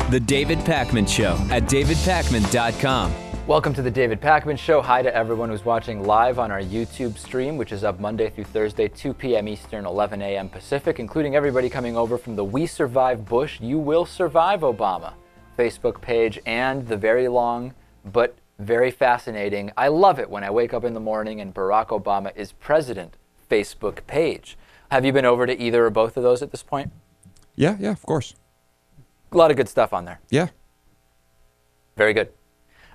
The David Pakman Show at davidpakman.com. Welcome to the David Pakman Show. Hi to everyone who's watching live on our YouTube stream, which is up Monday through Thursday, 2 p.m. Eastern, 11 a.m. Pacific, including everybody coming over from the We Survive Bush, You Will Survive Obama Facebook page, and the very long but very fascinating, I love it when I wake up in the morning and Barack Obama is president Facebook page. Have you been over to either or both of those at this point? Yeah, of course. A lot of good stuff on there. Yeah. Very good.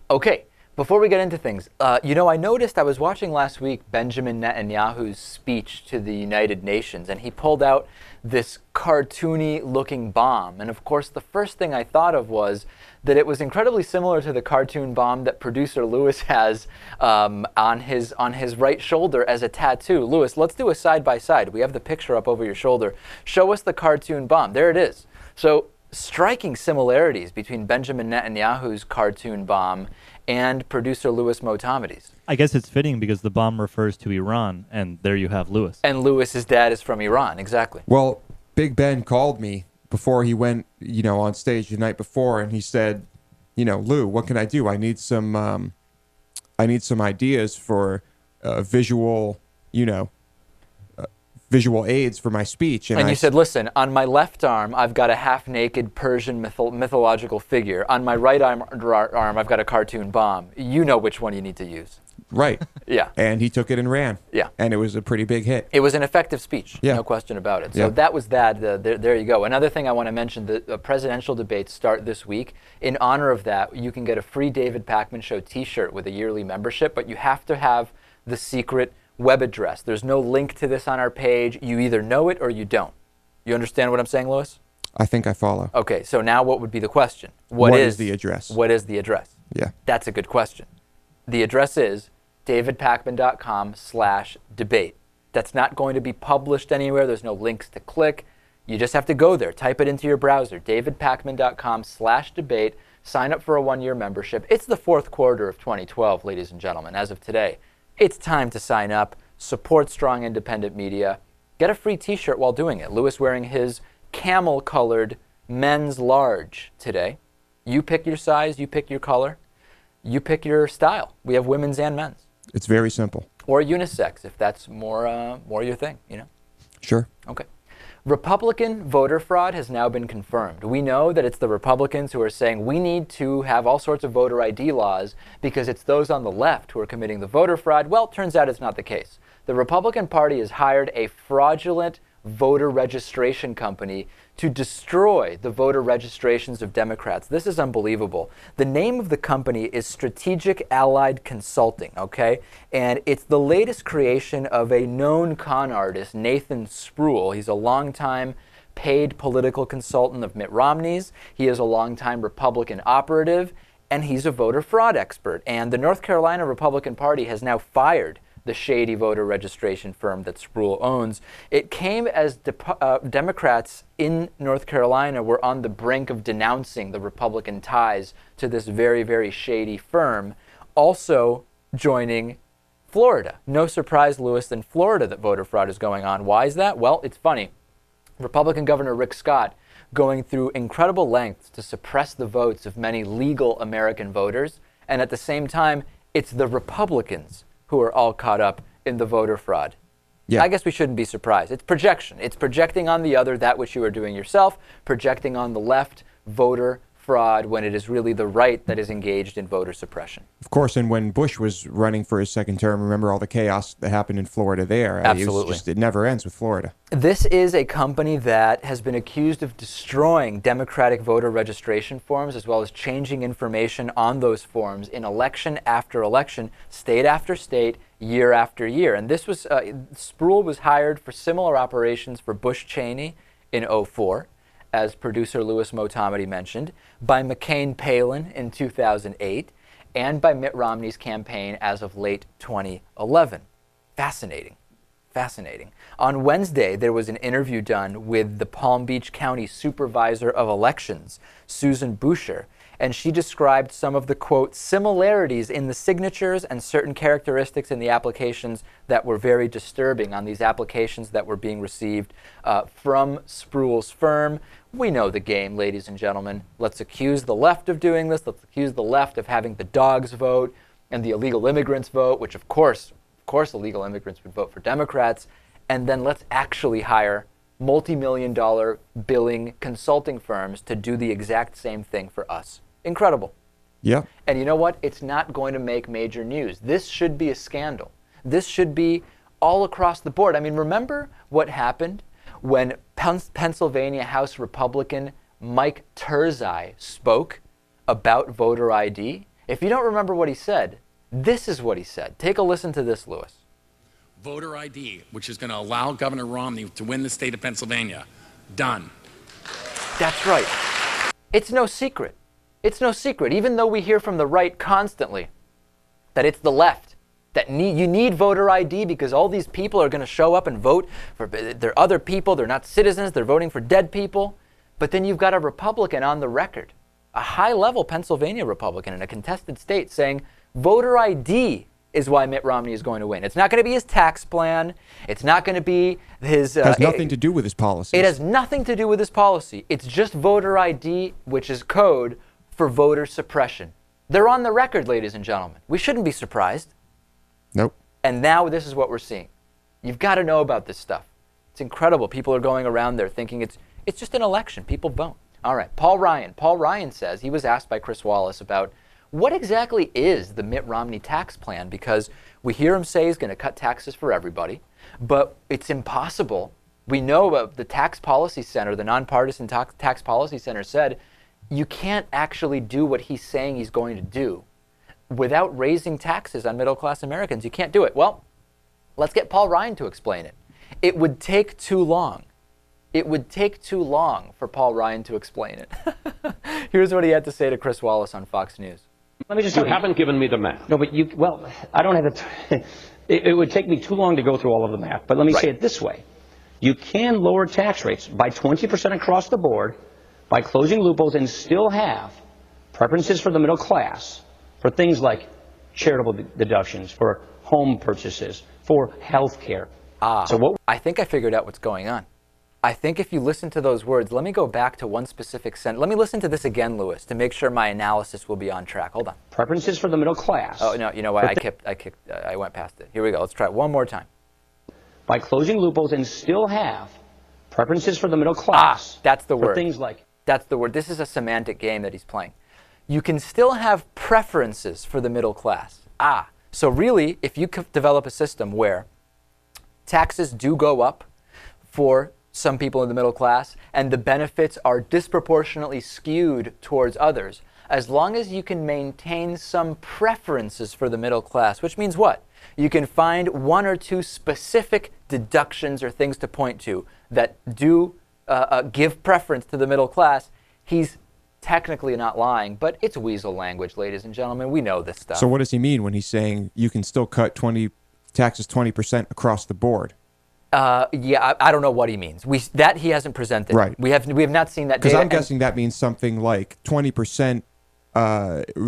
Okay, before we get into things, I noticed I was watching last week Benjamin Netanyahu's speech to the United Nations, and he pulled out this cartoony-looking bomb. And of course, the first thing I thought of was that it was incredibly similar to the cartoon bomb that producer Lewis has on his right shoulder as a tattoo. Lewis, let's do a side-by-side. We have the picture up over your shoulder. Show us the cartoon bomb. There it is. So, striking similarities between Benjamin Netanyahu's cartoon bomb and producer Louis Motamedi's. I guess it's fitting because the bomb refers to Iran, and there you have Louis. And Louis's dad is from Iran, exactly. Well, Big Ben called me before he went, on stage the night before, and he said, Lou, what can I do? I need some ideas for visual aids for my speech. And you said, listen, on my left arm, I've got a half-naked Persian mythological figure. On my right arm, I've got a cartoon bomb. You know which one you need to use. Right. Yeah. And he took it and ran. Yeah. And it was a pretty big hit. It was an effective speech. Yeah. No question about it. So that was that. There you go. Another thing I want to mention, the presidential debates start this week. In honor of that, you can get a free David Pakman Show t-shirt with a yearly membership, but you have to have the secret web address. There's no link to this on our page. You either know it or you don't. You understand what I'm saying, Louis? I think I follow. Okay, so now what would be the question? What is the address? What is the address? Yeah. That's a good question. The address is davidpakman.com/debate. That's not going to be published anywhere. There's no links to click. You just have to go there. Type it into your browser, davidpakman.com/debate. Sign up for a one-year membership. It's the fourth quarter of 2012, ladies and gentlemen, as of today. It's time to sign up, support strong independent media, get a free t-shirt while doing it. Louis wearing his camel-colored men's large today. You pick your size, you pick your color, you pick your style. We have women's and men's. It's very simple. Or unisex, if that's more your thing, Sure. Okay. Republican voter fraud has now been confirmed. We know that it's the Republicans who are saying we need to have all sorts of voter ID laws because it's those on the left who are committing the voter fraud. Well, it turns out it's not the case. The Republican Party has hired a fraudulent voter registration company to destroy the voter registrations of Democrats. This is unbelievable. The name of the company is Strategic Allied Consulting, okay? And it's the latest creation of a known con artist, Nathan Spruill. He's a longtime paid political consultant of Mitt Romney's. He is a longtime Republican operative, and he's a voter fraud expert. And the North Carolina Republican Party has now fired the shady voter registration firm that Spruill owns. It came as Democrats in North Carolina were on the brink of denouncing the Republican ties to this very, very shady firm, also joining Florida. No surprise, Louis, in Florida that voter fraud is going on. Why is that? Well, it's funny. Republican Governor Rick Scott going through incredible lengths to suppress the votes of many legal American voters, and at the same time, it's the Republicans who are all caught up in the voter fraud. Yeah. I guess we shouldn't be surprised. It's projection. It's projecting on the other that which you are doing yourself, projecting on the left voter fraud when it is really the right that is engaged in voter suppression. Of course, and when Bush was running for his second term, remember all the chaos that happened in Florida there. Absolutely. It never ends with Florida. This is a company that has been accused of destroying Democratic voter registration forms as well as changing information on those forms in election after election, state after state, year after year. And this was, Spruill was hired for similar operations for Bush Cheney in 2004. As producer Louis Motamedi mentioned, by McCain Palin in 2008, and by Mitt Romney's campaign as of late 2011. Fascinating. On Wednesday, there was an interview done with the Palm Beach County Supervisor of Elections, Susan Boucher, and she described some of the, quote, similarities in the signatures and certain characteristics in the applications that were very disturbing on these applications that were being received from Spruill's firm. We know the game, ladies and gentlemen. Let's accuse the left of doing this. Let's accuse the left of having the dogs vote and the illegal immigrants vote, which of course illegal immigrants would vote for Democrats. And then let's actually hire multi-million-dollar billing consulting firms to do the exact same thing for us. Incredible. Yeah. And you know what? It's not going to make major news. This should be a scandal. This should be all across the board. I mean, remember what happened when Pennsylvania House Republican Mike Turzai spoke about voter ID? If you don't remember what he said, this is what he said. Take a listen to this, Lewis. Voter ID, which is going to allow Governor Romney to win the state of Pennsylvania. Done. That's right. It's no secret. It's no secret, even though we hear from the right constantly that it's the left, that you need voter ID because all these people are going to show up and vote for, they're other people, they're not citizens, they're voting for dead people. But then you've got a Republican on the record, a high-level Pennsylvania Republican in a contested state saying voter ID is why Mitt Romney is going to win. It's not going to be his tax plan. It's not going to be his... It has nothing to do with his policies. It has nothing to do with his policy. It's just voter ID, which is code for voter suppression. They're on the record, ladies and gentlemen. We shouldn't be surprised. Nope. And now this is what we're seeing. You've got to know about this stuff. It's incredible. People are going around there thinking it's just an election. People vote. All right, Paul Ryan. Paul Ryan says, he was asked by Chris Wallace about what exactly is the Mitt Romney tax plan, because we hear him say he's going to cut taxes for everybody, but it's impossible. We know the Tax Policy Center, the nonpartisan Tax Policy Center said, you can't actually do what he's saying he's going to do without raising taxes on middle-class Americans. You can't do it. Well, let's get Paul Ryan to explain it. It would take too long. It would take too long for Paul Ryan to explain it. Here's what he had to say to Chris Wallace on Fox News. Let me just You haven't given me the math. No, but well, I don't have it would take me too long to go through all of the math, but let me say it this way. You can lower tax rates by 20% across the board by closing loopholes and still have preferences for the middle class for things like charitable deductions, for home purchases, for health care. I think I figured out what's going on. I think if you listen to those words, let me go back to one specific sentence. Let me listen to this again, Lewis, to make sure my analysis will be on track. Hold on. Preferences for the middle class. Oh, no, you know what? I went past it. Here we go. Let's try it one more time. By closing loopholes and still have preferences for the middle class. That's the word. For things like... That's the word. This is a semantic game that he's playing. You can still have preferences for the middle class. So really, if you develop a system where taxes do go up for some people in the middle class, and the benefits are disproportionately skewed towards others, as long as you can maintain some preferences for the middle class, which means what? You can find one or two specific deductions or things to point to that do give preference to the middle class. He's technically not lying, but it's weasel language, ladies and gentlemen. We know this stuff. So what does he mean when he's saying you can still cut taxes 20% across the board? Yeah, I don't know what he means. That he hasn't presented. Right. We have not seen that data. Because I'm guessing that means something like 20%,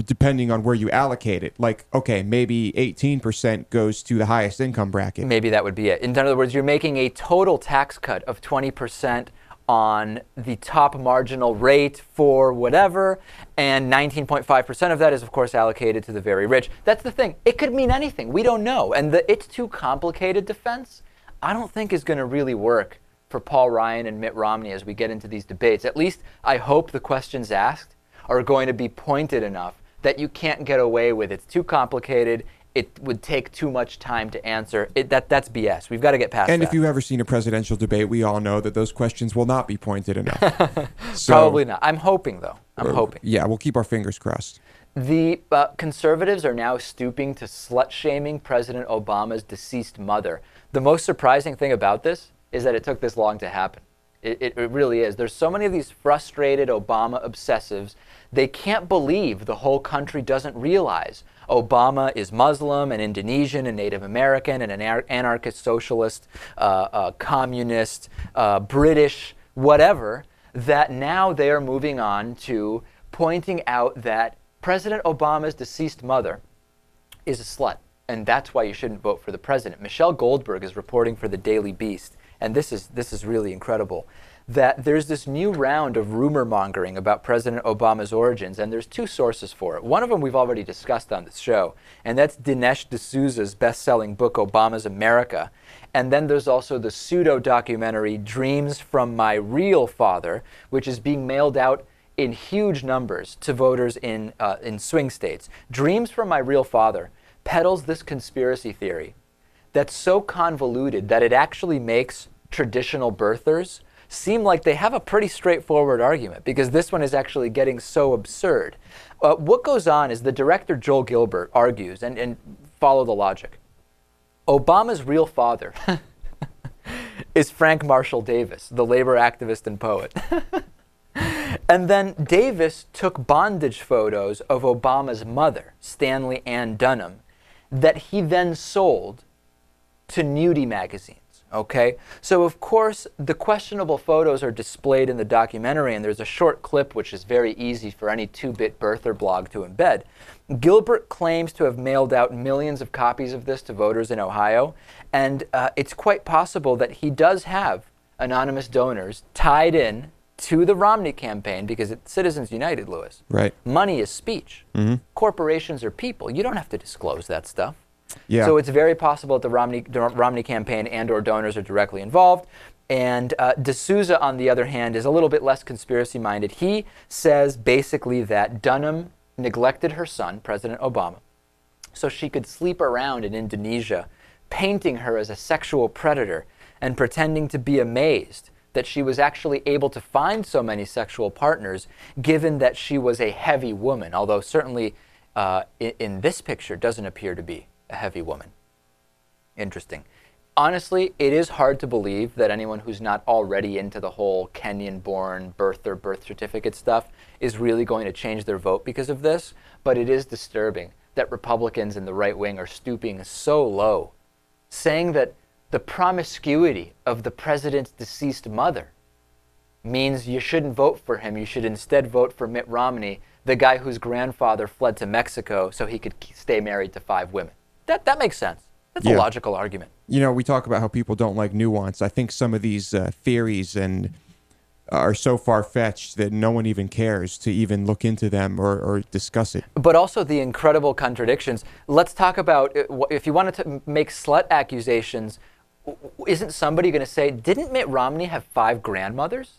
depending on where you allocate it. Like, okay, maybe 18% goes to the highest income bracket. Maybe that would be it. In other words, you're making a total tax cut of 20% on the top marginal rate for whatever, and 19.5% of that is, of course, allocated to the very rich. That's the thing. It could mean anything. We don't know. And the it's too complicated defense, I don't think is going to really work for Paul Ryan and Mitt Romney as we get into these debates. At least I hope the questions asked are going to be pointed enough that you can't get away with it's too complicated. It would take too much time to answer. That's BS. We've got to get past that. And if you've ever seen a presidential debate, we all know that those questions will not be pointed enough. Probably not. I'm hoping, though. I'm hoping. Yeah, we'll keep our fingers crossed. The conservatives are now stooping to slut-shaming President Obama's deceased mother. The most surprising thing about this is that it took this long to happen. It really is. There's so many of these frustrated Obama obsessives. They can't believe the whole country doesn't realize Obama is Muslim and Indonesian and Native American and an anarchist, socialist, communist, British, whatever, that now they are moving on to pointing out that President Obama's deceased mother is a slut, and that's why you shouldn't vote for the president. Michelle Goldberg is reporting for the Daily Beast, and this is really incredible, that there's this new round of rumor mongering about President Obama's origins, and there's two sources for it. One of them we've already discussed on this show, and that's Dinesh D'Souza's best-selling book, Obama's America. And then there's also the pseudo-documentary Dreams from My Real Father, which is being mailed out in huge numbers to voters in swing states. Dreams from My Real Father peddles this conspiracy theory that's so convoluted that it actually makes traditional birthers seem like they have a pretty straightforward argument, because this one is actually getting so absurd. What goes on is the director Joel Gilbert argues, and follow the logic. Obama's real father is Frank Marshall Davis, the labor activist and poet. And then Davis took bondage photos of Obama's mother, Stanley Ann Dunham, that he then sold to nudie magazines. Okay, so of course the questionable photos are displayed in the documentary, and there's a short clip which is very easy for any 2-bit birther blog to embed. Gilbert claims to have mailed out millions of copies of this to voters in Ohio, and it's quite possible that he does have anonymous donors tied in to the Romney campaign, because it's Citizens United, Lewis. Right. Money is speech. Corporations are people. You don't have to disclose that stuff. Yeah. So it's very possible that the Romney campaign and/or donors are directly involved. And D'Souza, on the other hand, is a little bit less conspiracy-minded. He says basically that Dunham neglected her son, President Obama, so she could sleep around in Indonesia, painting her as a sexual predator and pretending to be amazed that she was actually able to find so many sexual partners, given that she was a heavy woman, although certainly in this picture doesn't appear to be a heavy woman. Interesting. Honestly, it is hard to believe that anyone who's not already into the whole Kenyan-born birther, birth certificate stuff is really going to change their vote because of this, but it is disturbing that Republicans in the right wing are stooping so low, saying that the promiscuity of the president's deceased mother means you shouldn't vote for him. You should instead vote for Mitt Romney, the guy whose grandfather fled to Mexico so he could stay married to 5 women. That makes sense. That's a logical argument. You know, we talk about how people don't like nuance. I think some of these theories are so far-fetched that no one even cares to even look into them or discuss it. But also the incredible contradictions. Let's talk about, if you wanted to make slut accusations, isn't somebody going to say, didn't Mitt Romney have 5 grandmothers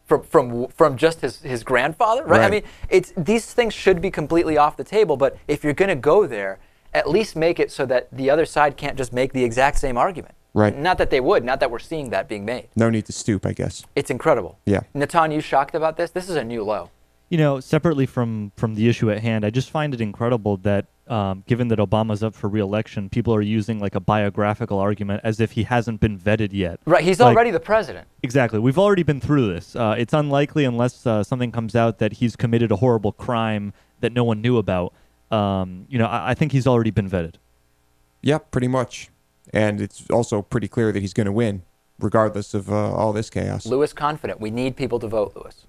from just his grandfather? Right? I mean, these things should be completely off the table, but if you're going to go there, at least make it so that the other side can't just make the exact same argument. Right. Not that they would, not that we're seeing that being made. No need to stoop, I guess. It's incredible. Yeah. Natan, you shocked about this? This is a new low. You know, separately from the issue at hand, I just find it incredible that given that Obama's up for re-election, people are using like a biographical argument as if he hasn't been vetted yet. Right, he's already the president. Exactly. We've already been through this. It's unlikely, unless something comes out that he's committed a horrible crime that no one knew about. You know, I think he's already been vetted. Yep, pretty much. And it's also pretty clear that he's going to win, regardless of all this chaos. Lewis confident. We need people to vote, Lewis.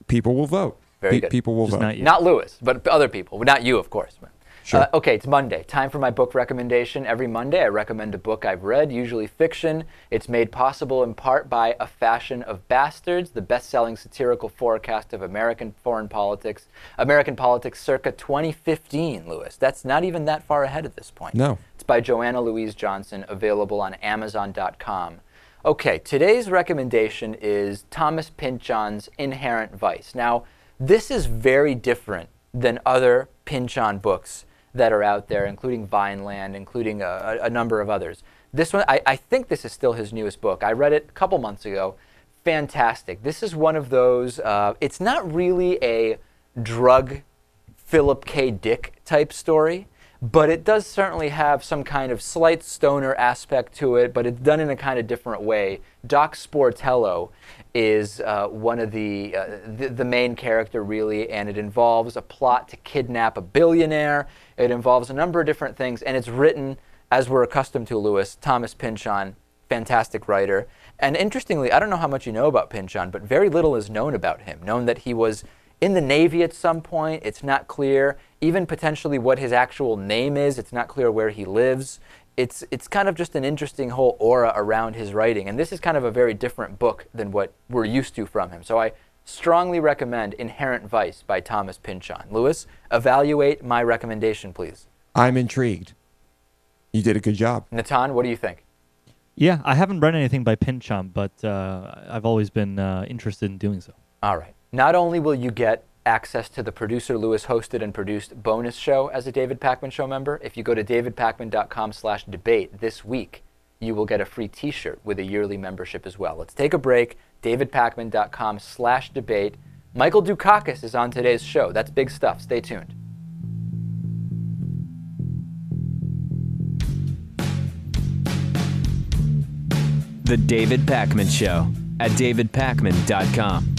People will vote. Very good. People will Just vote. not you. Not Lewis, but other people. Not you, of course. Sure. Okay, it's Monday. Time for my book recommendation. Every Monday, I recommend a book I've read, usually fiction. It's made possible in part by A Fashion of Bastards, the best-selling satirical forecast of American foreign politics, American politics circa 2015, Lewis. That's not even that far ahead at this point. No. It's by Joanna Louise Johnson, available on Amazon.com. Okay, today's recommendation is Thomas Pynchon's Inherent Vice. Now, this is very different than other Pynchon books that are out there, including Vineland, including a number of others. This one, I think this is still his newest book. I read it a couple months ago. Fantastic. This is one of those, it's not really a drug Philip K. Dick type story, but it does certainly have some kind of slight stoner aspect to it, but it's done in a kind of different way. Doc Sportello is one of the main character, really, and it involves a plot to kidnap a billionaire. It involves a number of different things, and it's written, as we're accustomed to, Lewis, Thomas Pynchon, fantastic writer. And interestingly, I don't know how much you know about Pynchon, but very little is known about him. Known that he was in the Navy at some point. It's not clear. Even potentially what his actual name is. It's not clear where he lives. It's kind of just an interesting whole aura around his writing. And this is kind of a very different book than what we're used to from him. So I strongly recommend Inherent Vice by Thomas Pynchon. Lewis, evaluate my recommendation, please. I'm intrigued. You did a good job. Natan, what do you think? Yeah, I haven't read anything by Pynchon, but I've always been interested in doing so. All right. Not only will you get access to the Producer Lewis hosted and produced bonus show as a David Pakman Show member, if you go to davidpakman.com/debate this week, you will get a free t-shirt with a yearly membership as well. Let's take a break. davidpakman.com/debate. Michael Dukakis is on today's show. That's big stuff. Stay tuned. The David Pakman Show at davidpakman.com.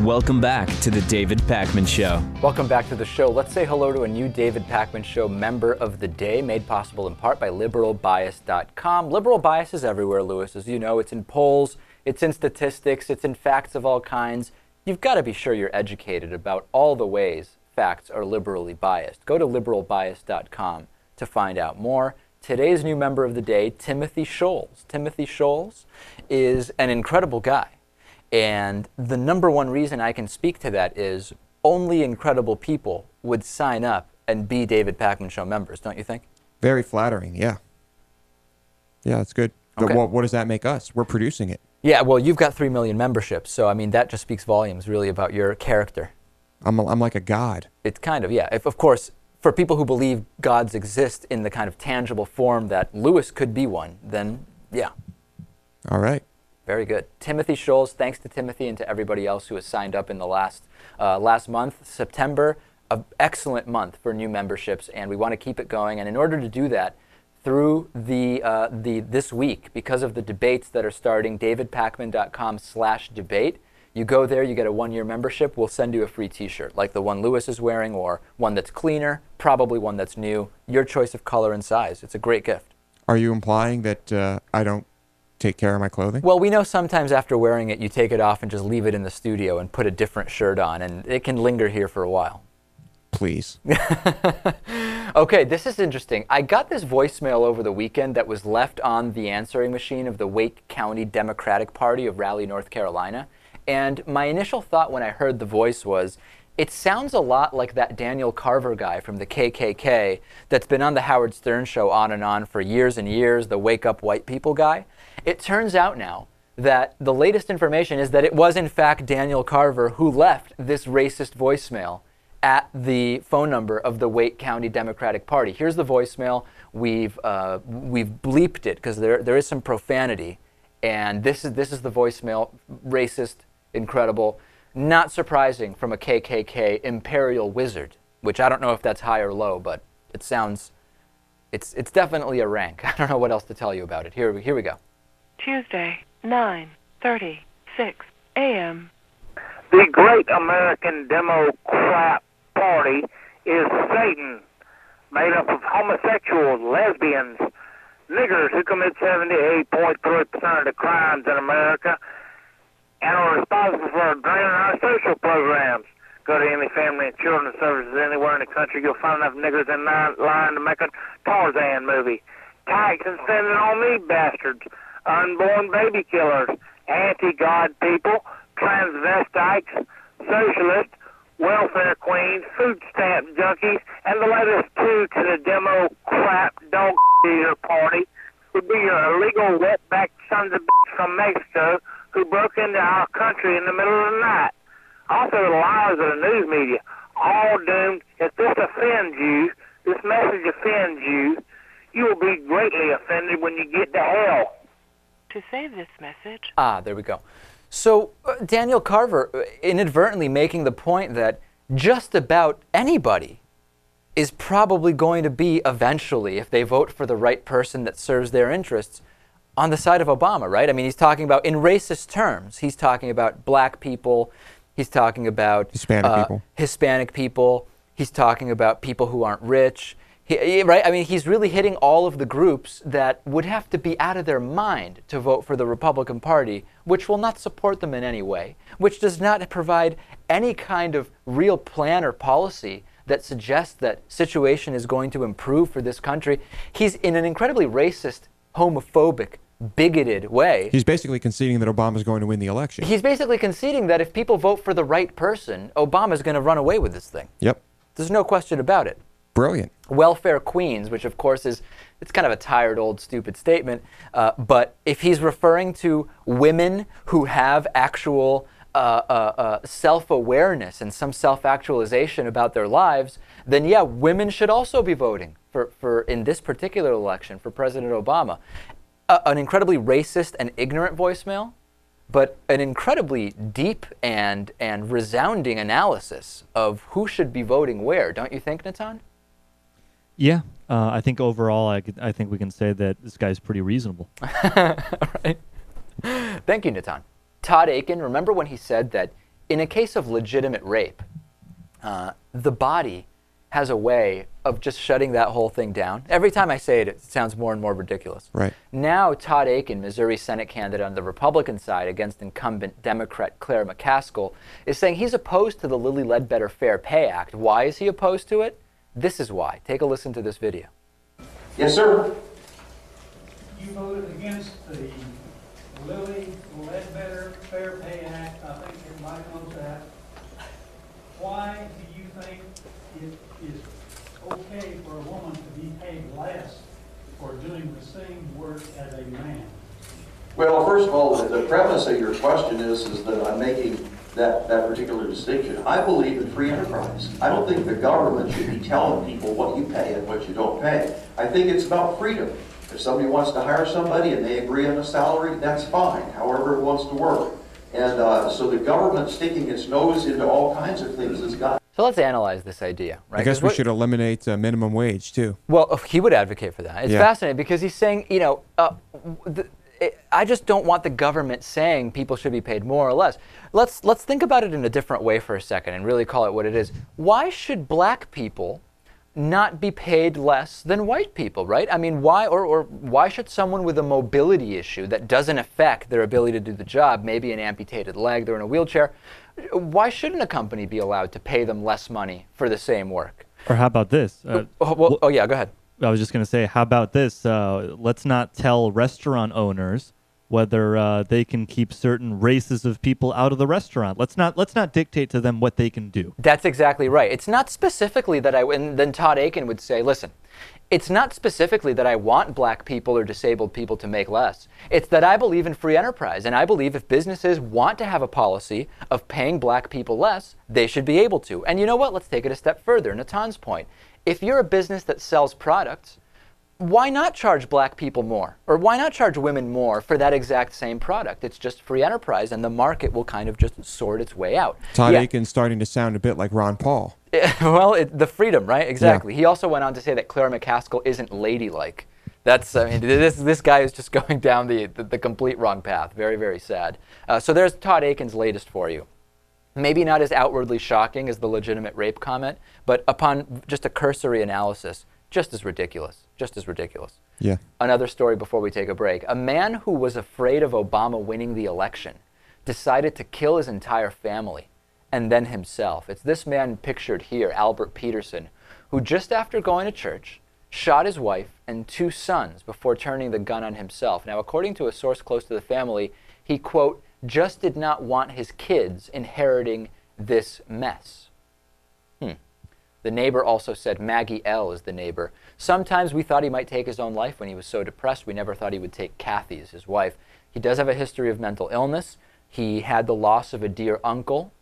Welcome back to the David Pakman Show. Welcome back to the show. Let's say hello to a new David Pakman Show member of the day, made possible in part by liberalbias.com. Liberal bias is everywhere, Lewis. As you know, it's in polls, it's in statistics, it's in facts of all kinds. You've got to be sure you're educated about all the ways facts are liberally biased. Go to liberalbias.com to find out more. Today's new member of the day, Timothy Scholes. Timothy Scholes is an incredible guy. And the number one reason I can speak to that is only incredible people would sign up and be David Pakman Show members, don't you think? Very flattering, yeah. Yeah, that's good. Okay. But what does that make us? We're producing it. Yeah, well, you've got 3 million memberships, so I mean, that just speaks volumes really about your character. I'm like a god. It's kind of, yeah. If, of course, for people who believe gods exist in the kind of tangible form that Lewis could be one, then yeah. All right. Very good. Timothy Scholes, thanks to Timothy and to everybody else who has signed up in the last month. September, an excellent month for new memberships, and we want to keep it going. And in order to do that, through this week, because of the debates that are starting, davidpakman.com/debate, you go there, you get a 1-year membership, we'll send you a free t-shirt, like the one Lewis is wearing, or one that's cleaner, probably one that's new, your choice of color and size. It's a great gift. Are you implying that I don't take care of my clothing? Well, we know sometimes after wearing it, you take it off and just leave it in the studio and put a different shirt on, and it can linger here for a while. Please. Okay, this is interesting. I got this voicemail over the weekend that was left on the answering machine of the Wake County Democratic Party of Raleigh, North Carolina. And my initial thought when I heard the voice was, it sounds a lot like that Daniel Carver guy from the KKK that's been on the Howard Stern show on and on for years and years, the Wake Up White People guy. It turns out now that the latest information is that it was in fact Daniel Carver who left this racist voicemail at the phone number of the Wake County Democratic Party. Here's the voicemail. We've bleeped it because there is some profanity, and this is the voicemail. Racist, incredible, not surprising from a KKK imperial wizard, which I don't know if that's high or low, but it sounds, it's definitely a rank. I don't know what else to tell you about it. Here we go. Tuesday, 9:36 a.m. The great American Democrat Party is Satan, made up of homosexuals, lesbians, niggers who commit 78.3% of the crimes in America and are responsible for draining our social programs. Go to any family and children's services anywhere in the country, you'll find enough niggers in line to make a Tarzan movie. Tax and spend it on me, bastards. Unborn baby killers, anti-God people, transvestites, socialists, welfare queens, food stamp junkies, and the latest two to the Democrat dog eater party would be your illegal wetback sons of bitch from Mexico who broke into our country in the middle of the night. Also the liars of the news media, all doomed. If this offends you, this message offends you, you will be greatly offended when you get to hell. To save this message. There we go. So Daniel Carver inadvertently making the point that just about anybody is probably going to be eventually, if they vote for the right person that serves their interests, on the side of Obama, right? I mean, he's talking about, in racist terms, he's talking about black people, he's talking about Hispanic people, he's talking about people who aren't rich, right? I mean, he's really hitting all of the groups that would have to be out of their mind to vote for the Republican Party, which will not support them in any way, which does not provide any kind of real plan or policy that suggests that situation is going to improve for this country. He's in an incredibly racist, homophobic, bigoted way. He's basically conceding that Obama's going to win the election. He's basically conceding that if people vote for the right person, Obama's going to run away with this thing. Yep. There's no question about it. Brilliant. Welfare queens, which of course it's kind of a tired, old, stupid statement, but if he's referring to women who have actual self-awareness and some self-actualization about their lives, then yeah, women should also be voting for in this particular election for President Obama. An incredibly racist and ignorant voicemail, but an incredibly deep and resounding analysis of who should be voting where, don't you think, Natan? Yeah, I think overall, I think we can say that this guy's pretty reasonable. All right. Thank you, Natan. Todd Aiken, remember when he said that in a case of legitimate rape, the body has a way of just shutting that whole thing down? Every time I say it, it sounds more and more ridiculous. Right. Now, Todd Aiken, Missouri Senate candidate on the Republican side against incumbent Democrat Claire McCaskill, is saying he's opposed to the Lilly Ledbetter Fair Pay Act. Why is he opposed to it? This is why. Take a listen to this video. Yes, sir. You voted against the Lilly Ledbetter Fair Pay Act. I think everybody knows that. Why do you think it is okay for a woman to be paid less for doing the same work as a man? Well, first of all, the premise of your question is that I'm making that particular distinction. I believe in free enterprise. I don't think the government should be telling people what you pay and what you don't pay. I think it's about freedom. If somebody wants to hire somebody and they agree on a salary, that's fine, however it wants to work. And so the government sticking its nose into all kinds of things has got. So let's analyze this idea, right? I guess we should eliminate minimum wage, too. Well, he would advocate for that. It's fascinating because he's saying, you know, I just don't want the government saying people should be paid more or less. Let's think about it in a different way for a second and really call it what it is. Why should black people not be paid less than white people, right? I mean, why or why should someone with a mobility issue that doesn't affect their ability to do the job, maybe an amputated leg, they're in a wheelchair, why shouldn't a company be allowed to pay them less money for the same work? Or how about this? Yeah, go ahead. I was just going to say, how about this? Let's not tell restaurant owners whether they can keep certain races of people out of the restaurant. Let's not dictate to them what they can do. That's exactly right. It's not specifically that and then Todd Aiken would say, listen, it's not specifically that I want black people or disabled people to make less. It's that I believe in free enterprise, and I believe if businesses want to have a policy of paying black people less, they should be able to. And you know what? Let's take it a step further. Natan's point. If you're a business that sells products, why not charge black people more? Or why not charge women more for that exact same product? It's just free enterprise, and the market will kind of just sort its way out. Todd Aiken's starting to sound a bit like Ron Paul. Well, the freedom, right? Exactly. Yeah. He also went on to say that Claire McCaskill isn't ladylike. That's, I mean, this guy is just going down the complete wrong path. Very, very sad. So there's Todd Aiken's latest for you. Maybe not as outwardly shocking as the legitimate rape comment, but upon just a cursory analysis, just as ridiculous. Just as ridiculous. Yeah. Another story before we take a break. A man who was afraid of Obama winning the election decided to kill his entire family and then himself. It's this man pictured here, Albert Peterson, who just after going to church, shot his wife and 2 sons before turning the gun on himself. Now, according to a source close to the family, he, quote, just did not want his kids inheriting this mess. The neighbor also said, Maggie L. is the neighbor. Sometimes we thought he might take his own life when he was so depressed. We never thought he would take Kathy's, his wife. He does have a history of mental illness. He had the loss of a dear uncle,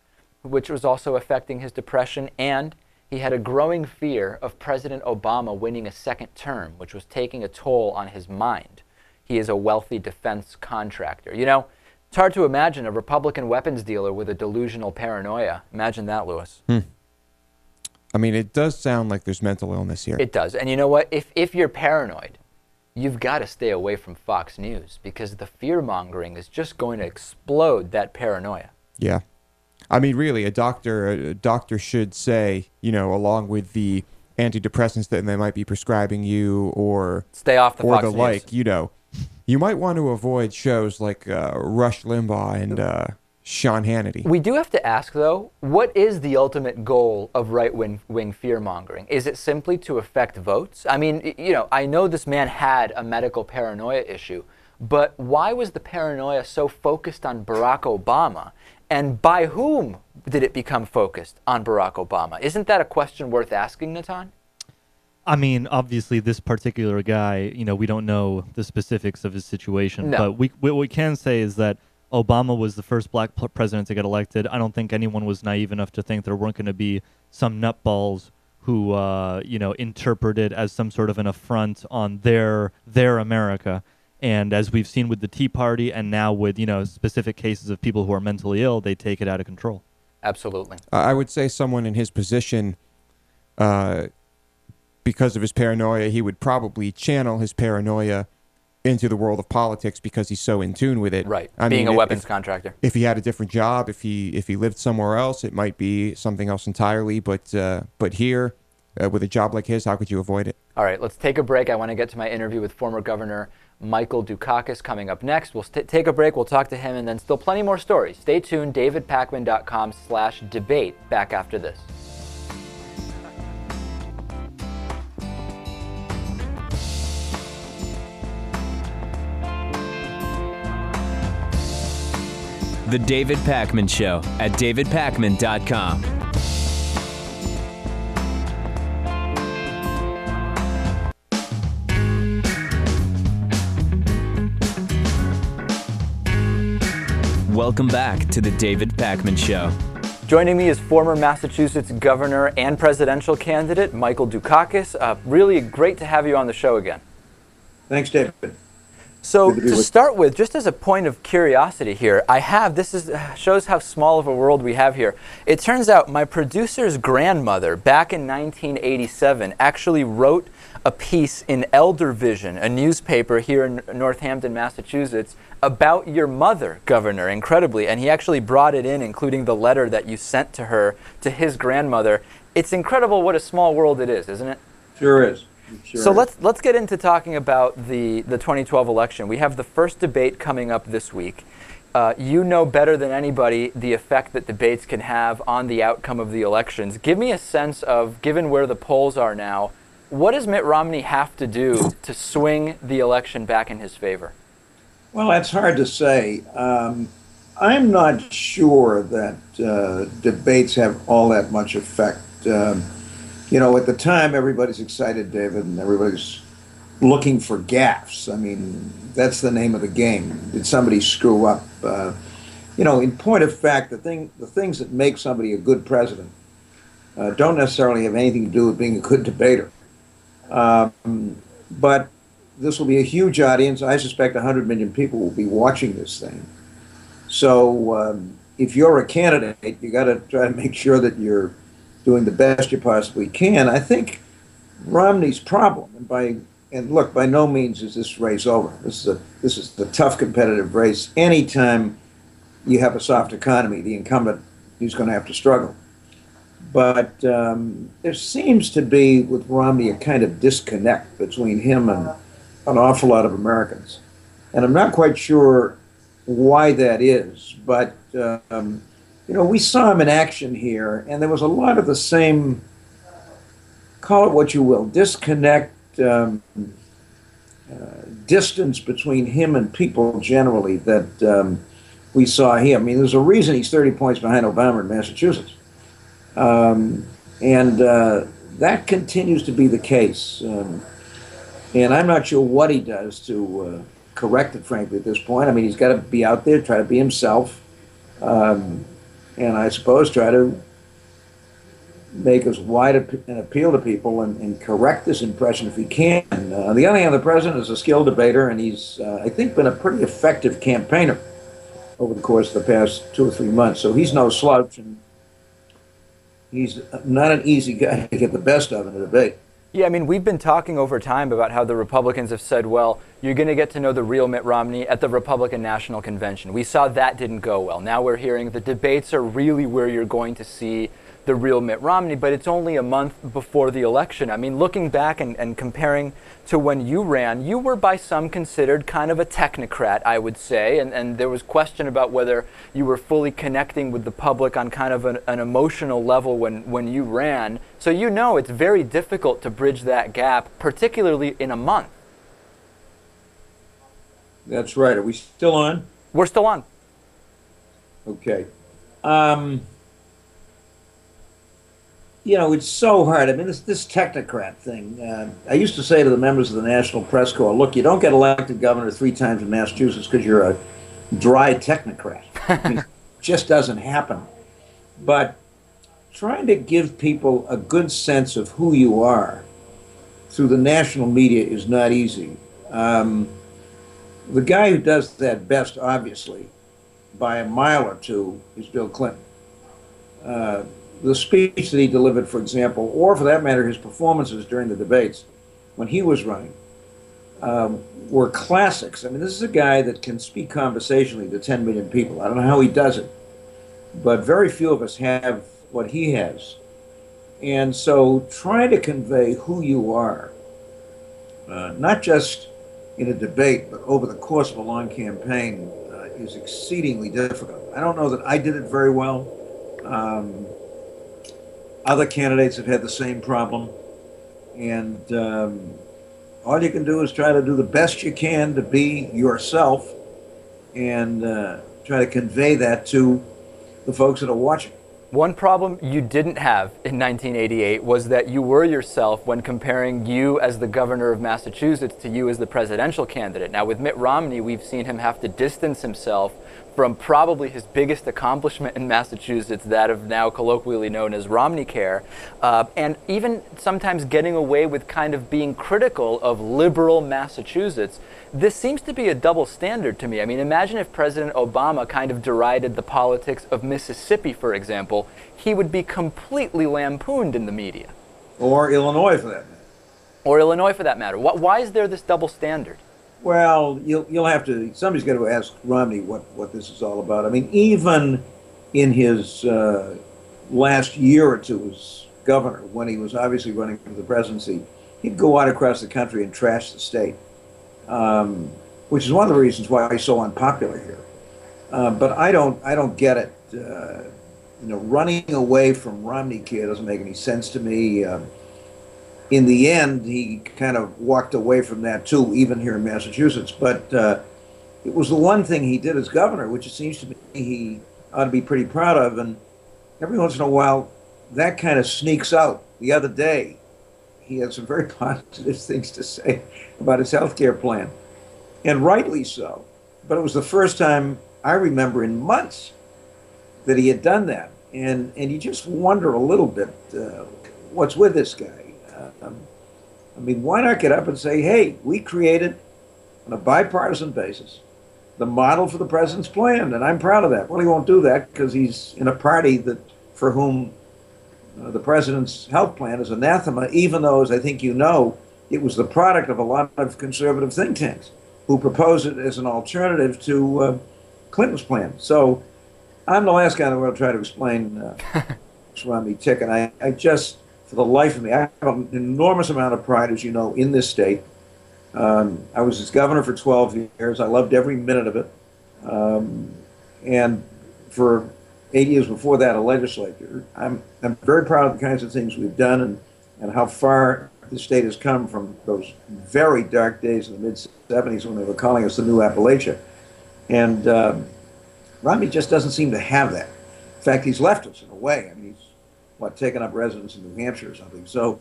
which was also affecting his depression, and he had a growing fear of President Obama winning a second term, which was taking a toll on his mind. He is a wealthy defense contractor. You know, it's hard to imagine a Republican weapons dealer with a delusional paranoia. Imagine that, Lewis. I mean, it does sound like there's mental illness here. It does. And you know what? If you're paranoid, you've got to stay away from Fox News because the fear-mongering is just going to explode that paranoia. Yeah. I mean, really, a doctor should say, along with the antidepressants that they might be prescribing you or stay off the Fox the News. like, you might want to avoid shows like Rush Limbaugh and Sean Hannity. We do have to ask, though, what is the ultimate goal of right-wing fear-mongering? Is it simply to affect votes? I mean, I know this man had a medical paranoia issue, but why was the paranoia so focused on Barack Obama? And by whom did it become focused on Barack Obama? Isn't that a question worth asking, Natan? I mean, obviously, this particular guy, we don't know the specifics of his situation. No. But what we can say is that Obama was the first black president to get elected. I don't think anyone was naive enough to think there weren't going to be some nutballs who, interpreted as some sort of an affront on their America. And as we've seen with the Tea Party and now with, specific cases of people who are mentally ill, they take it out of control. Absolutely. I would say someone in his position, because of his paranoia, he would probably channel his paranoia into the world of politics because he's so in tune with it. Right. I Being mean, a weapons contractor. If he had a different job, if he lived somewhere else, it might be something else entirely. But here, with a job like his, how could you avoid it? All right, let's take a break. I want to get to my interview with former Governor Michael Dukakis coming up next. We'll take a break. We'll talk to him, and then still plenty more stories. Stay tuned. DavidPakman.com/debate. Back after this. The David Pakman Show at DavidPakman.com. Welcome back to the David Pakman Show. Joining me is former Massachusetts governor and presidential candidate Michael Dukakis. Really great to have you on the show again. Thanks, David. So to start with, just as a point of curiosity here, shows how small of a world we have here. It turns out my producer's grandmother back in 1987 actually wrote a piece in Elder Vision, a newspaper here in Northampton, Massachusetts, about your mother, Governor, incredibly. And he actually brought it in, including the letter that you sent to her, to his grandmother. It's incredible what a small world it is, isn't it? Sure is. So let's get into talking about the 2012 election. We have the first debate coming up this week. You know better than anybody the effect that debates can have on the outcome of the elections. Give me a sense of, given where the polls are now, what does Mitt Romney have to do to swing the election back in his favor? Well, that's hard to say. I'm not sure that debates have all that much effect. At the time, everybody's excited, David, and everybody's looking for gaffes. I mean, that's the name of the game. Did somebody screw up? In point of fact, the things that make somebody a good president don't necessarily have anything to do with being a good debater. But this will be a huge audience. I suspect 100 million people will be watching this thing. So if you're a candidate, you got to try to make sure that you're doing the best you possibly can. I think Romney's problem, and look, by no means is this race over. This is a tough competitive race. Anytime you have a soft economy, the incumbent is going to have to struggle. But there seems to be with Romney a kind of disconnect between him and an awful lot of Americans. And I'm not quite sure why that is, but we saw him in action here, and there was a lot of the same, call it what you will, disconnect, distance between him and people generally that we saw here. I mean, there's a reason he's 30 points behind Obama in Massachusetts. That continues to be the case. And I'm not sure what he does to correct it, frankly, at this point. I mean, he's got to be out there, try to be himself, and I suppose try to make as wide an appeal to people and correct this impression if he can. On the other hand, the president is a skilled debater, and he's, I think, been a pretty effective campaigner over the course of the past 2 or 3 months. So he's no slouch, and he's not an easy guy to get the best of in a debate. Yeah, I mean, we've been talking over time about how the Republicans have said, well, you're going to get to know the real Mitt Romney at the Republican National Convention. We saw that didn't go well. Now we're hearing the debates are really where you're going to see the real Mitt Romney, but it's only a month before the election. I mean, looking back and comparing to when you ran, you were by some considered kind of a technocrat, I would say, and there was question about whether you were fully connecting with the public on kind of an emotional level when you ran. So you know it's very difficult to bridge that gap, particularly in a month. That's right. Are we still on? We're still on. Okay. You know, it's so hard. I mean, this technocrat thing. I used to say to the members of the National Press Corps, look, you don't get elected governor 3 times in Massachusetts because you're a dry technocrat. I mean, it just doesn't happen. But trying to give people a good sense of who you are through the national media is not easy. The guy who does that best, obviously, by a mile or two, is Bill Clinton. The speech that he delivered, for example, or for that matter, his performances during the debates when he was running, were classics. I mean, this is a guy that can speak conversationally to 10 million people. I don't know how he does it, but very few of us have what he has. And so trying to convey who you are, not just in a debate, but over the course of a long campaign, is exceedingly difficult. I don't know that I did it very well. Other candidates have had the same problem. And all you can do is try to do the best you can to be yourself and try to convey that to the folks that are watching. One problem you didn't have in 1988 was that you were yourself when comparing you as the governor of Massachusetts to you as the presidential candidate. Now, with Mitt Romney, we've seen him have to distance himself from probably his biggest accomplishment in Massachusetts, that of now colloquially known as Romneycare, and even sometimes getting away with kind of being critical of liberal Massachusetts. This seems to be a double standard to me. I mean, imagine if President Obama kind of derided the politics of Mississippi, for example. He would be completely lampooned in the media. Or Illinois, for that matter. Or Illinois, for that matter. Why is there this double standard? Well, you'll have to, somebody's got to ask Romney what this is all about. I mean, even in his last year or two as governor, when he was obviously running for the presidency, he'd go out across the country and trash the state, which is one of the reasons why he's so unpopular here. But I don't get it. You know, running away from Romneycare doesn't make any sense to me. In the end, he kind of walked away from that too, even here in Massachusetts. But it was the one thing he did as governor, which it seems to me he ought to be pretty proud of. And every once in a while, that kind of sneaks out. The other day, he had some very positive things to say about his health care plan, and rightly so. But it was the first time I remember in months that he had done that. And you just wonder a little bit, what's with this guy? I mean, why not get up and say, hey, we created, on a bipartisan basis, the model for the president's plan, and I'm proud of that. Well, he won't do that because he's in a party that for whom the president's health plan is anathema, even though, as I think you know, it was the product of a lot of conservative think tanks who proposed it as an alternative to Clinton's plan. So I'm the last guy in the world to try to explain this Romney ticket. I just, for the life of me, I have an enormous amount of pride, as you know, in this state. I was its governor for 12 years. I loved every minute of it. And for 8 years before that, a legislator. I'm very proud of the kinds of things we've done and how far the state has come from those very dark days in the mid-'70s when they were calling us the New Appalachia. And Romney just doesn't seem to have that. In fact, he's left us in a way. I mean, he's taken up residence in New Hampshire or something. So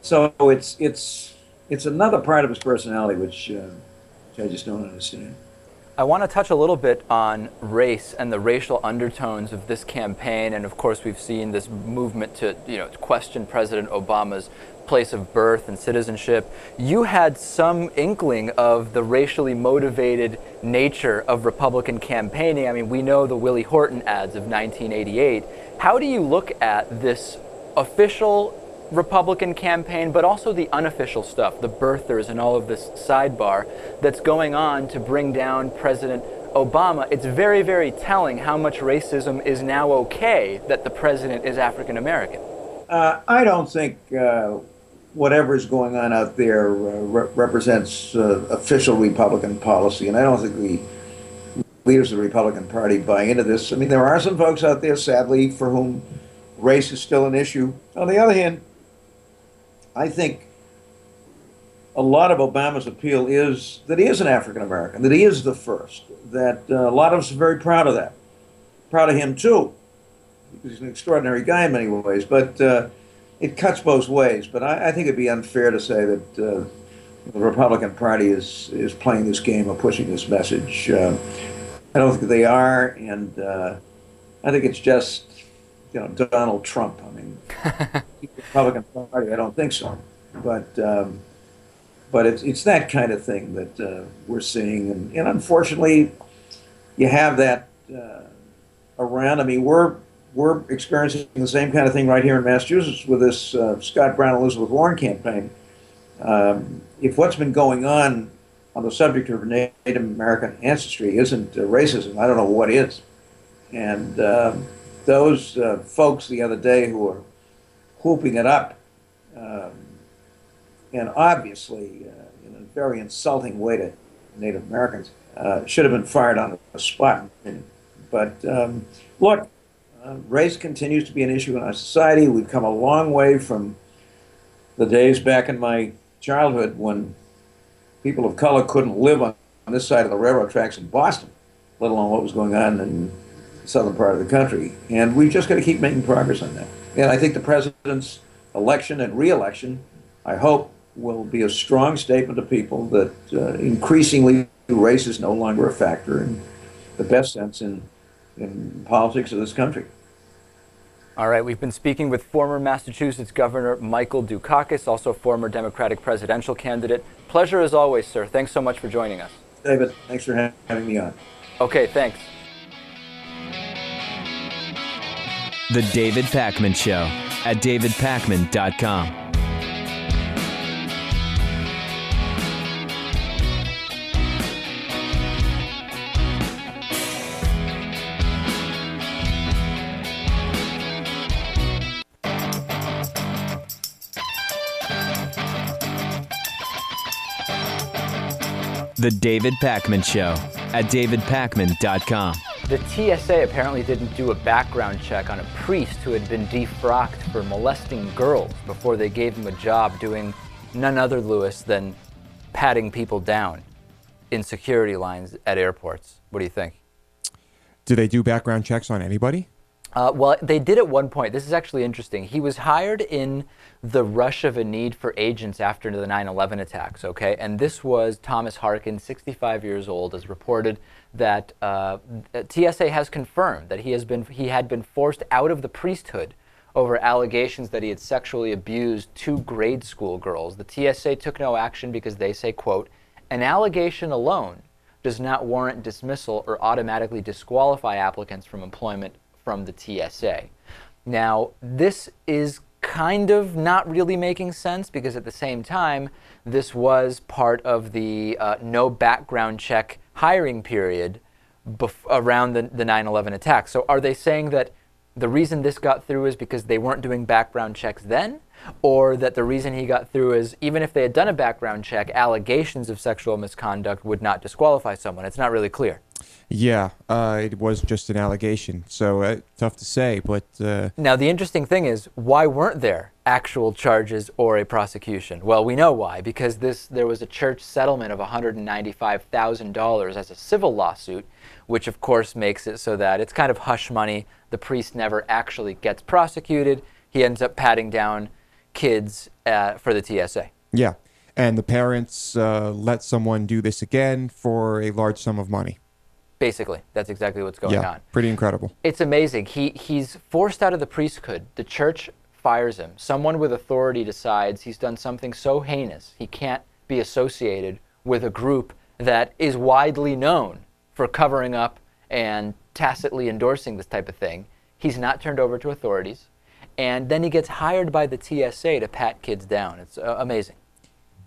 it's another part of his personality which I just don't understand. I want to touch a little bit on race and the racial undertones of this campaign, and of course we've seen this movement to question President Obama's place of birth and citizenship. You had some inkling of the racially motivated nature of Republican campaigning. I mean, we know the Willie Horton ads of 1988. How do you look at this official Republican campaign, but also the unofficial stuff, the birthers and all of this sidebar that's going on to bring down President Obama, it's very, very telling how much racism is now okay that the president is African American. I don't think whatever is going on out there represents official Republican policy, and I don't think the leaders of the Republican Party buy into this. I mean, there are some folks out there, sadly, for whom race is still an issue. On the other hand, I think a lot of Obama's appeal is that he is an African American, that he is the first, that a lot of us are very proud of that. Proud of him, too, because he's an extraordinary guy in many ways, but it cuts both ways. But I think it'd be unfair to say that the Republican Party is playing this game or pushing this message. I don't think they are, and I think it's just, Donald Trump. I mean, the Republican Party, I don't think so. But it's that kind of thing that we're seeing, and unfortunately, you have that around. I mean, we're experiencing the same kind of thing right here in Massachusetts with this Scott Brown Elizabeth Warren campaign. If what's been going on the subject of Native American ancestry isn't racism, I don't know what is. And those folks the other day who are whooping it up, and obviously in a very insulting way to Native Americans, should have been fired on the spot. But look, race continues to be an issue in our society. We've come a long way from the days back in my childhood when people of color couldn't live on this side of the railroad tracks in Boston, let alone what was going on in the southern part of the country. And we've just got to keep making progress on that. And I think the president's election and re-election, I hope, will be a strong statement to people that increasingly race is no longer a factor in the best sense in politics of this country. All right, we've been speaking with former Massachusetts Governor Michael Dukakis, also former Democratic presidential candidate. Pleasure as always, sir. Thanks so much for joining us. David, thanks for having me on. Okay, thanks. The David Pakman Show at davidpakman.com. The David Pakman Show at davidpakman.com. The TSA apparently didn't do a background check on a priest who had been defrocked for molesting girls before they gave him a job doing none other, Lewis, than patting people down in security lines at airports. What do you think? Do they do background checks on anybody? Well, they did at one point. This is actually interesting. He was hired in the rush of a need for agents after the 9/11 attacks, okay? And this was Thomas Harkin, 65 years old, as reported that TSA has confirmed that he had been forced out of the priesthood over allegations that he had sexually abused 2 grade school girls. The TSA took no action because they say, quote, "An allegation alone does not warrant dismissal or automatically disqualify applicants from employment from the TSA." Now, this is kind of not really making sense because at the same time, this was part of the no background check hiring period around the 9/11 attack. So are they saying that the reason this got through is because they weren't doing background checks then? Or that the reason he got through is even if they had done a background check, allegations of sexual misconduct would not disqualify someone? It's not really clear. Yeah, it was just an allegation, so tough to say, but... Now, the interesting thing is, why weren't there actual charges or a prosecution? Well, we know why, because there was a church settlement of $195,000 as a civil lawsuit, which of course makes it so that it's kind of hush money. The priest never actually gets prosecuted. He ends up patting down kids for the TSA. Yeah, and the parents let someone do this again for a large sum of money. Basically, that's exactly what's going on. Pretty incredible. It's amazing. He's forced out of the priesthood. The church fires him. Someone with authority decides he's done something so heinous he can't be associated with a group that is widely known for covering up and tacitly endorsing this type of thing. He's not turned over to authorities. and then he gets hired by the TSA to pat kids down. It's amazing.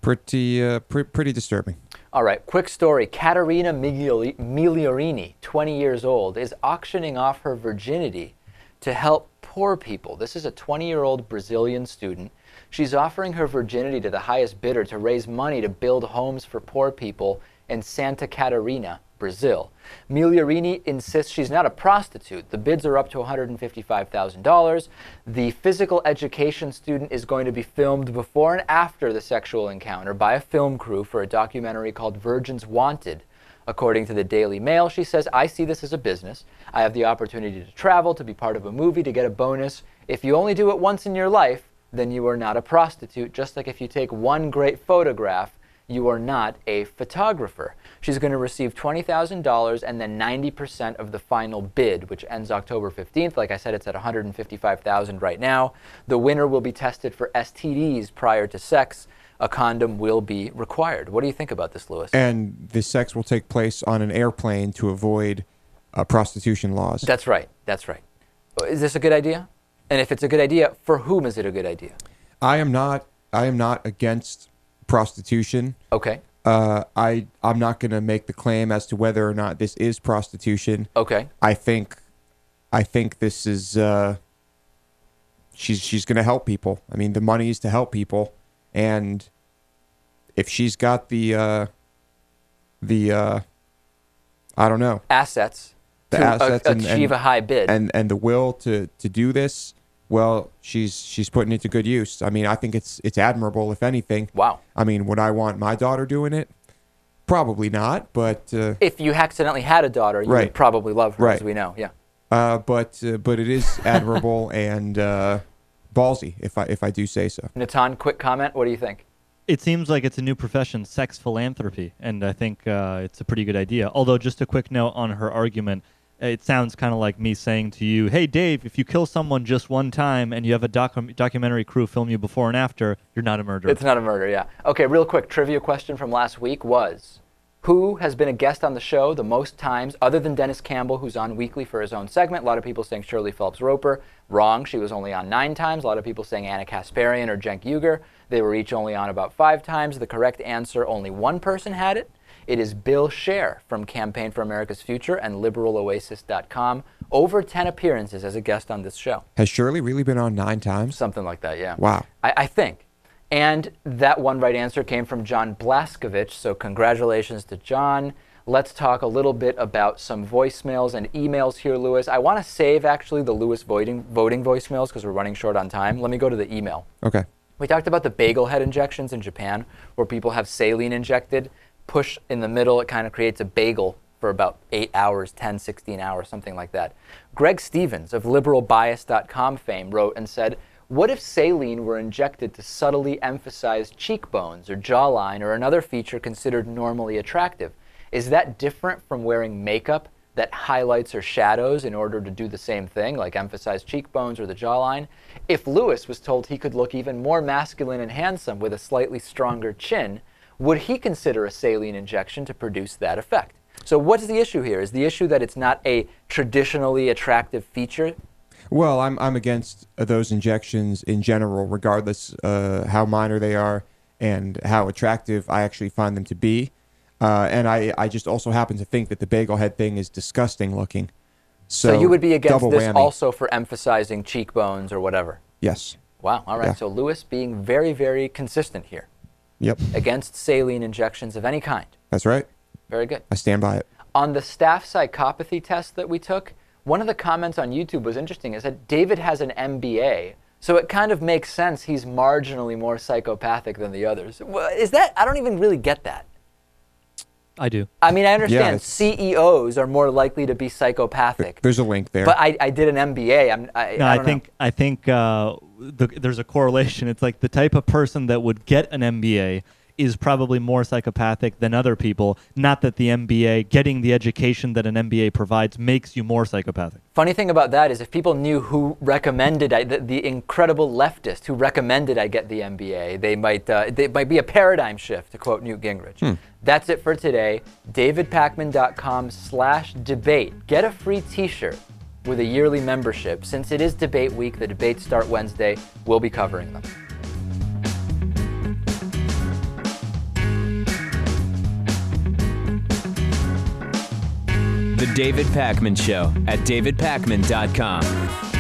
Pretty disturbing. All right, quick story. Caterina Migliorini, 20 years old, is auctioning off her virginity to help poor people. This is a 20-year-old Brazilian student. She's offering her virginity to the highest bidder to raise money to build homes for poor people in Santa Catarina, Brazil. Migliorini insists she's not a prostitute. The bids are up to $155,000. The physical education student is going to be filmed before and after the sexual encounter by a film crew for a documentary called Virgins Wanted. According to the Daily Mail, she says, I see this as a business. I have the opportunity to travel, to be part of a movie, to get a bonus. If you only do it once in your life, then you are not a prostitute. Just like if you take one great photograph, you are not a photographer. She's going to receive $20,000 and then 90% of the final bid, which ends October 15th. Like I said, it's at $155,000 right now. The winner will be tested for STDs prior to sex. A condom will be required. What do you think about this, Lewis? And the sex will take place on an airplane to avoid prostitution laws. That's right. That's right. Is this a good idea? And if it's a good idea, for whom is it a good idea? I am not against prostitution. Okay. I'm not going to make the claim as to whether or not this is prostitution. Okay. I think this is she's going to help people. I mean, the money is to help people, and if she's got the I don't know, assets to achieve a high bid and the will to do this, well, she's putting it to good use. I mean, I think it's admirable, if anything. Wow. I mean, would I want my daughter doing it? Probably not, but if you accidentally had a daughter, you would probably love her, as we know. Yeah. But it is admirable and ballsy, if I do say so. Natan, quick comment. What do you think? It seems like it's a new profession, sex philanthropy, and I think it's a pretty good idea. Although, just a quick note on her argument, it sounds kind of like me saying to you, hey, Dave, if you kill someone just one time and you have a documentary crew film you before and after, you're not a murderer. It's not a murder, yeah. Okay, real quick, trivia question from last week was, who has been a guest on the show the most times, other than Dennis Campbell, who's on weekly for his own segment? A lot of people saying Shirley Phelps-Roper. Wrong. She was only on 9 times. A lot of people saying Anna Kasparian or Cenk Uygur. They were each only on about 5 times. The correct answer, only one person had it. It is Bill Scher from Campaign for America's Future and LiberalOasis.com. Over 10 appearances as a guest on this show. Has Shirley really been on 9 times? Something like that, yeah. Wow. I think. And that one right answer came from John Blaskovich, so congratulations to John. Let's talk a little bit about some voicemails and emails here, Lewis. I want to save, actually, the Lewis voting voicemails because we're running short on time. Let me go to the email. Okay. We talked about the bagel head injections in Japan, where people have saline injected, push in the middle, it kind of creates a bagel for about 8 hours, 10, 16 hours, something like that. Greg Stevens of LiberalBias.com fame wrote and said, what if saline were injected to subtly emphasize cheekbones or jawline or another feature considered normally attractive? Is that different from wearing makeup that highlights or shadows in order to do the same thing, like emphasize cheekbones or the jawline? If Lewis was told he could look even more masculine and handsome with a slightly stronger chin, would he consider a saline injection to produce that effect? So what's the issue here? Is the issue that it's not a traditionally attractive feature? Well, I'm against those injections in general, regardless how minor they are and how attractive I actually find them to be. And I just also happen to think that the bagel head thing is disgusting looking. So you would be against double this whammy. Also for emphasizing cheekbones or whatever? Yes. Wow. All right. Yeah. So Lewis being very, very consistent here. Yep. Against saline injections of any kind. That's right. Very good. I stand by it. On the staff psychopathy test that we took, one of the comments on YouTube was interesting. It said David has an MBA, so it kind of makes sense he's marginally more psychopathic than the others. Is that? I don't even really get that. I do. I mean, I understand CEOs are more likely to be psychopathic. There's a link there. But I did an MBA. I think there's a correlation. It's like the type of person that would get an MBA is probably more psychopathic than other people. Not that the MBA, getting the education that an MBA provides, makes you more psychopathic. Funny thing about that is if people knew who recommended, the incredible leftist who recommended I get the MBA, they might be a paradigm shift, to quote Newt Gingrich. That's it for today. DavidPakman.com/debate. Get a free t-shirt with a yearly membership. Since it is debate week, the debates start Wednesday, we'll be covering them. The David Pakman Show at davidpakman.com.